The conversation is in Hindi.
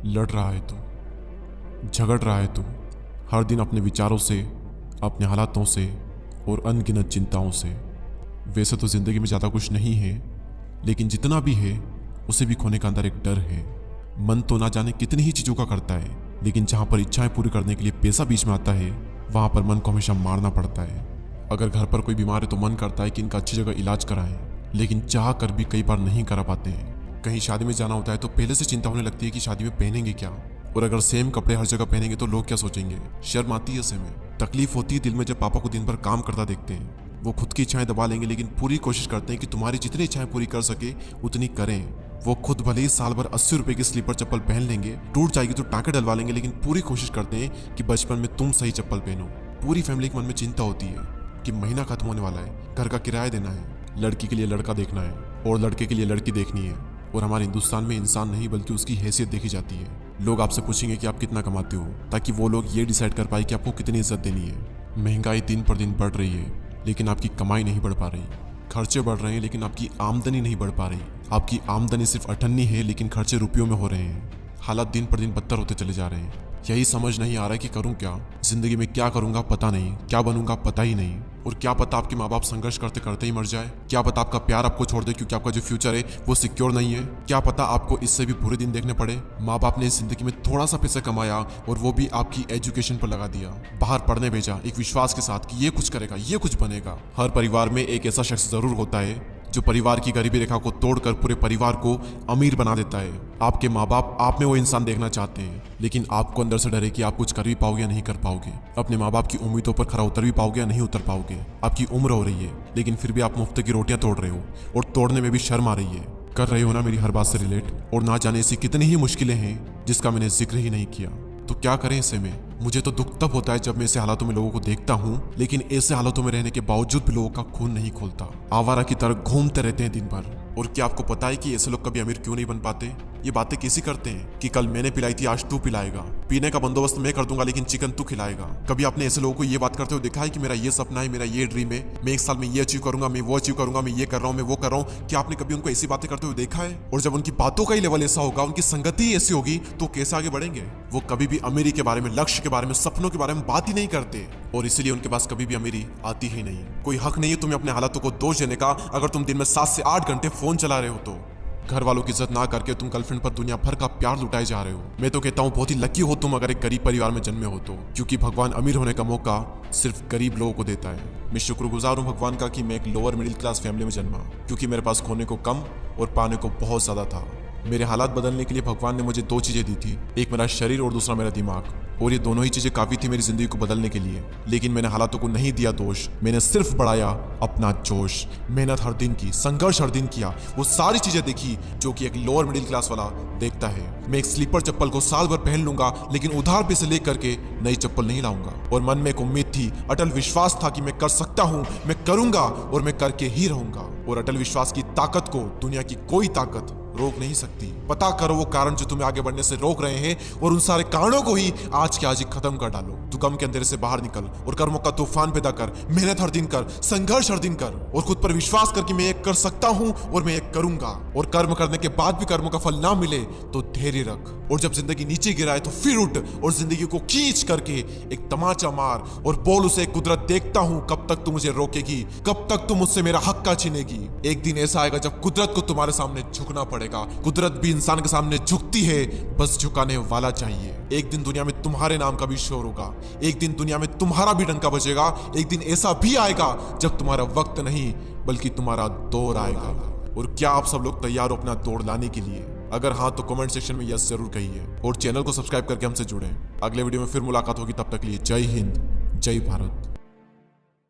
लड़ रहा है तू, झगड़ रहा है तू, हर दिन अपने विचारों से, अपने हालातों से और अनगिनत चिंताओं से। वैसे तो ज़िंदगी में ज़्यादा कुछ नहीं है, लेकिन जितना भी है उसे भी खोने का अंदर एक डर है। मन तो ना जाने कितनी ही चीज़ों का करता है, लेकिन जहाँ पर इच्छाएं पूरी करने के लिए पैसा बीच में आता है, वहाँ पर मन को हमेशा मारना पड़ता है। अगर घर पर कोई बीमार है तो मन करता है कि इनका अच्छी जगह इलाज कराएं, लेकिन चाह कर भी कई बार नहीं करा पाते हैं। कहीं शादी में जाना होता है तो पहले से चिंता होने लगती है कि शादी में पहनेंगे क्या, और अगर सेम कपड़े हर जगह पहनेंगे तो लोग क्या सोचेंगे। शर्म आती है ऐसे में, तकलीफ होती है दिल में जब पापा को दिन भर काम करता देखते हैं। वो खुद की इच्छाएं दबा लेंगे, लेकिन पूरी कोशिश करते हैं कि तुम्हारी जितनी इच्छाएं पूरी कर सके उतनी करें। वो खुद भले ही साल भर 80 रुपए की स्लीपर चप्पल पहन लेंगे, टूट जाएगी तो टाँके डलवा लेंगे, लेकिन पूरी कोशिश करते हैं कि बचपन में तुम सही चप्पल पहनो। पूरी फैमिली के मन में चिंता होती है कि महीना खत्म होने वाला है, घर का किराया देना है, लड़की के लिए लड़का देखना है और लड़के के लिए लड़की देखनी है। और हमारे हिंदुस्तान में इंसान नहीं बल्कि उसकी हैसियत देखी जाती है। लोग आपसे पूछेंगे कि आप कितना कमाते हो, ताकि वो लोग ये डिसाइड कर पाए कि आपको कितनी इज्जत देनी है। महंगाई दिन पर दिन बढ़ रही है, लेकिन आपकी कमाई नहीं बढ़ पा रही। खर्चे बढ़ रहे हैं, लेकिन आपकी आमदनी नहीं बढ़ पा रही। आपकी आमदनी सिर्फ अठन्नी है, लेकिन खर्चे रुपयों में हो रहे हैं। हालात दिन पर दिन बदतर होते चले जा रहे हैं। यही समझ नहीं आ रहा है कि करूं क्या। जिंदगी में क्या करूंगा पता नहीं, क्या बनूंगा पता ही नहीं। और क्या पता आपके माँ बाप संघर्ष करते करते ही मर जाए। क्या पता आपका प्यार आपको छोड़ दे, क्योंकि आपका जो फ्यूचर है वो सिक्योर नहीं है। क्या पता आपको इससे भी बुरे दिन देखने पड़े। माँ बाप ने इस जिंदगी में थोड़ा सा पैसा कमाया और वो भी आपकी एजुकेशन पर लगा दिया, बाहर पढ़ने भेजा एक विश्वास के साथ कि ये कुछ करेगा, ये कुछ बनेगा। हर परिवार में एक ऐसा शख्स जरूर होता है जो परिवार की गरीबी रेखा को तोड़कर पूरे परिवार को अमीर बना देता है। आपके माँ बाप आप में वो इंसान देखना चाहते हैं, लेकिन आपको अंदर से डर है कि आप कुछ कर भी पाओगे या नहीं कर पाओगे। अपने माँ बाप की उम्मीदों पर खरा उतर भी पाओगे या नहीं उतर पाओगे। आपकी उम्र हो रही है, लेकिन फिर भी आप मुफ्त की रोटियां तोड़ रहे हो, और तोड़ने में भी शर्म आ रही है। कर रहे हो ना मेरी हर बात से रिलेट, और ना जाने ऐसी कितनी ही मुश्किलें हैं जिसका मैंने जिक्र ही नहीं किया। तो क्या करें ऐसे में। मुझे तो दुख तब होता है जब मैं ऐसे हालातों में लोगों को देखता हूँ, लेकिन ऐसे हालातों में रहने के बावजूद भी लोगों का खून नहीं खोलता। आवारा की तरह घूमते रहते हैं दिन भर। और क्या आपको पता है कि ऐसे लोग कभी अमीर क्यों नहीं बन पाते? ये बातें कैसी करते हैं कि कल मैंने पिलाई थी, आज तू पिलाएगा। पीने का बंदोबस्त मैं कर दूंगा, लेकिन चिकन तू खिलाएगा। कभी आपने ऐसे लोगों को ये बात करते हुए देखा है कि मेरा ये सपना है, मेरा ये ड्रीम है, मैं एक साल में ये अचीव करूंगा, मैं वो अचीव करूंगा, मैं ये कर रहा हूँ, मैं वो कर रहा हूँ? क्या आपने कभी उनको ऐसी बातें करते हुए देखा है? और जब उनकी बातों का ही लेवल ऐसा होगा, उनकी संगति ही ऐसी होगी, तो कैसे आगे बढ़ेंगे? वो कभी भी अमीरी के बारे में, लक्ष्य के बारे में, सपनों के बारे में बात ही नहीं करते, और इसीलिए उनके पास कभी भी अमीरी आती ही नहीं। कोई हक नहीं है तुम्हें अपने हालातों को दोष देने का, अगर तुम दिन में 7 से 8 घंटे फोन चला रहे हो तो। घर वालों की इज्जत ना करके तुम गर्लफ्रेंड पर दुनिया भर का प्यार लुटाए जा रहे हो। मैं तो कहता हूँ बहुत ही लकी हो तुम अगर एक गरीब परिवार में जन्मे हो तो, क्योंकि भगवान अमीर होने का मौका सिर्फ गरीब लोगों को देता है। मैं शुक्रगुजार हूँ भगवान का कि मैं एक लोअर मिडिल क्लास फैमिली में जन्मा, क्योंकि मेरे पास खोने को कम और पाने को बहुत ज्यादा था। मेरे हालात बदलने के लिए भगवान ने मुझे 2 चीजें दी थी, एक मेरा शरीर और दूसरा मेरा दिमाग, और ये दोनों ही चीजें काफी थी मेरी जिंदगी को बदलने के लिए। लेकिन मैंने हालातों को नहीं दिया दोष, मैंने सिर्फ बढ़ाया अपना जोश। मेहनत हर दिन की, संघर्ष हर दिन किया, वो सारी चीजें देखी जो कि एक लोअर मिडिल क्लास वाला देखता है। मैं एक स्लीपर चप्पल को साल भर पहन लूंगा, लेकिन उधार पैसे लेकर के नई चप्पल नहीं लाऊंगा। और मन में एक उम्मीद थी, अटल विश्वास था कि मैं कर सकता हूं, मैं करूंगा और मैं करके ही रहूंगा। और अटल विश्वास की ताकत को दुनिया की कोई ताकत रोक नहीं सकती। पता करो वो कारण जो तुम्हें आगे बढ़ने से रोक रहे हैं, और उन सारे कारणों को ही आज के आज ही खत्म कर डालो। तू गम के अंधेरे से बाहर निकल और कर्मों का तूफान पैदा कर। मेहनत हर दिन कर, संघर्ष हर दिन कर, और खुद पर विश्वास कर कि मैं ये कर सकता हूं और मैं ये करूंगा। और कर्म करने के बाद भी कर्मों का फल ना मिले तो धैर्य रख, और जब जिंदगी नीचे गिराए तो फिर उठ और जिंदगी को खींच करके एक तमाचा मार और बोल उसे, कुदरत देखता हूं कब तक तू मुझे रोकेगी, कब तक तू मुझसे मेरा हक का छीनेगी। एक दिन ऐसा आएगा जब कुदरत को तुम्हारे सामने झुकना पड़ेगा। कुदरत भी इंसान के सामने झुकती है, बस झुकाने वाला चाहिए। एक दिन दुनिया में तुम्हारे नाम का भी शोर होगा, एक दिन दुनिया में तुम्हारा भी डंका बजेगा। एक दिन ऐसा भी आएगा जब तुम्हारा वक्त नहीं बल्कि तुम्हारा दौर आएगा। और क्या आप सब लोग तैयार हो अपना दौड़ लाने के लिए? अगर हाँ तो कमेंट सेक्शन में यस जरूर कहिए, और चैनल को सब्सक्राइब करके हमसे जुड़ें। अगले वीडियो में फिर मुलाकात होगी, तब तक के लिए जय हिंद, जय भारत।